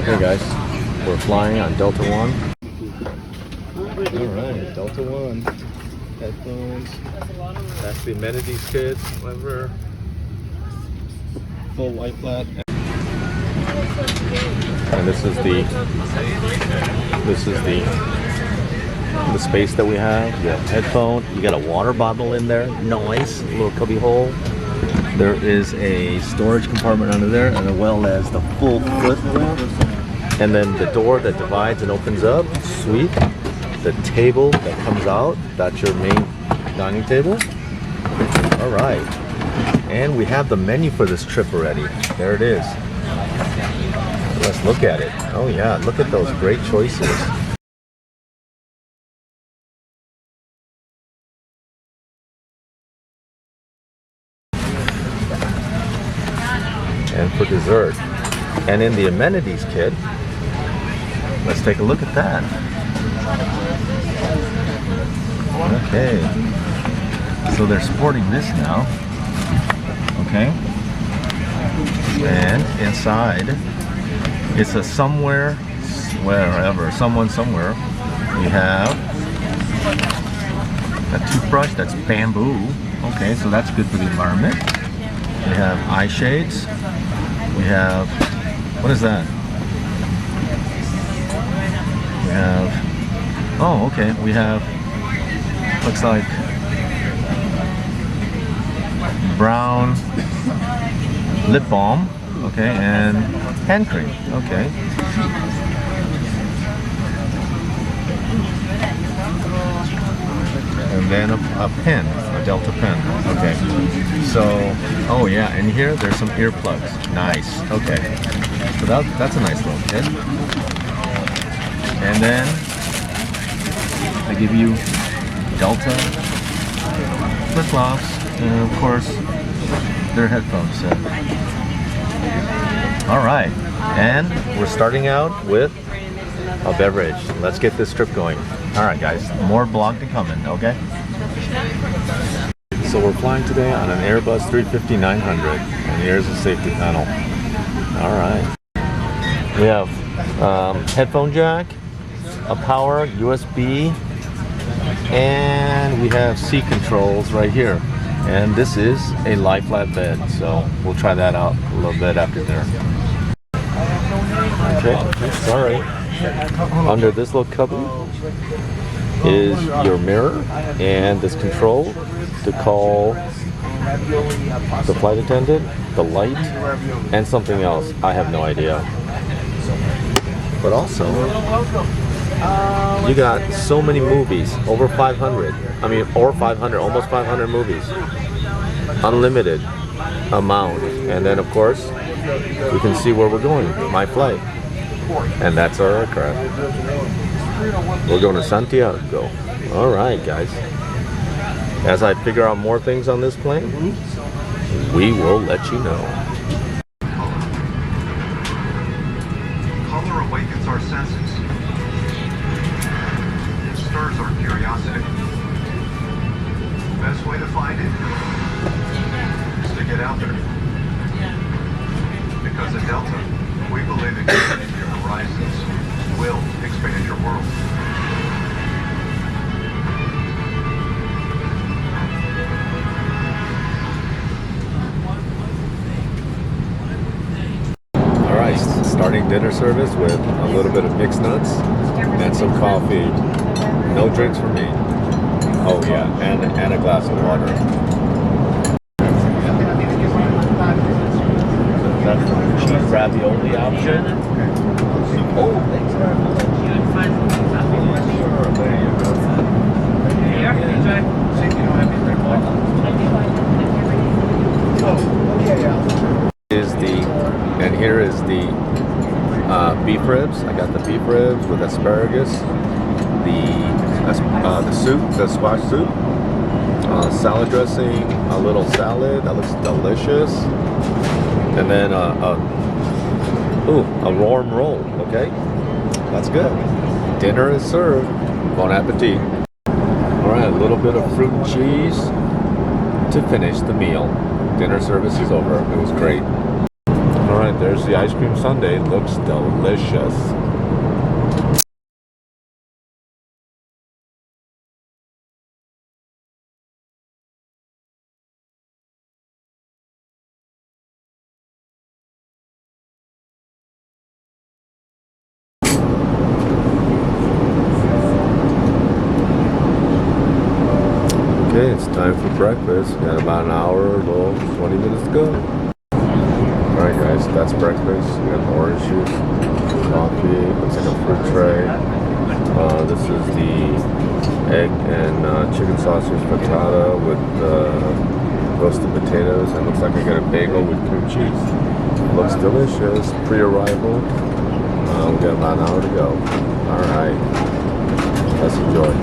Hey guys, we're flying on Delta One. Alright, Delta One. Headphones. That's the amenities kit, whatever. Full white flat. And this is the space that we have. You have headphone. You got a water bottle in there. Nice little cubby hole. There is a storage compartment under there, as well as the full flip ramp. And then the door that divides and opens up. Sweet. The table that comes out. That's your main dining table. All right. And we have the menu for this trip already. There it is. Let's look at it. Oh yeah, look at those great choices. And for dessert. And in the amenities kit, let's take a look at that. Okay. So they're sporting this now. Okay. And inside, it's a somewhere, wherever, someone somewhere. We have a toothbrush that's bamboo. Okay, so that's good for the environment. We have eye shades. We have, what is that? We have, oh, okay, we have, looks like brown lip balm, okay, and hand cream, okay. And then a pen, a Delta pen, okay. So, oh yeah, and here there's some earplugs, nice, okay. So that's a nice little kit. And then they give you Delta flip-flops, and of course their headphone set. All right, and we're starting out with a beverage. Let's get this trip going. All right, guys, more vlog to come in, okay? So we're flying today on an Airbus 350-900, and here's the safety panel. All right. We have headphone jack, a power, USB, and we have seat controls right here. And this is a lie flat bed, so we'll try that out a little bit after dinner. Okay, sorry. Under this little cubby is your mirror and this control to call the flight attendant, the light, and something else. I have no idea. But also, you got so many movies, over 500. I mean, or 500, almost 500 movies. Unlimited amount. And then, of course, we can see where we're going, my flight. And that's our aircraft. We're going to Santiago. All right, guys. As I figure out more things on this plane, we will let you know. Color awakens our senses. It stirs our curiosity. Best way to find it is to get out there. Because at Delta, we believe expanding your horizons will expand your world. Alright, starting dinner service with a little bit of mixed nuts and some coffee. No drinks for me. Oh yeah, and a glass of water. That's the cheese ravioli option. Oh, thanks very much. Here is the beef ribs. I got the beef ribs with asparagus, the soup, the squash soup, salad dressing, a little salad that looks delicious, and then a warm roll. Okay, that's good. Dinner is served. Bon appetit. All right, a little bit of fruit and cheese to finish the meal. Dinner service is over. It was great. All right, But there's the ice cream sundae. Looks delicious. Okay, it's time for breakfast. We got about an hour, 20 minutes to go. Alright guys, that's breakfast. We got the orange juice, coffee, looks like a fruit tray. This is the egg and chicken sausage frittata with roasted potatoes. And looks like I got a bagel with cream cheese. Looks delicious. Pre-arrival. We got about an hour to go. Alright, let's enjoy.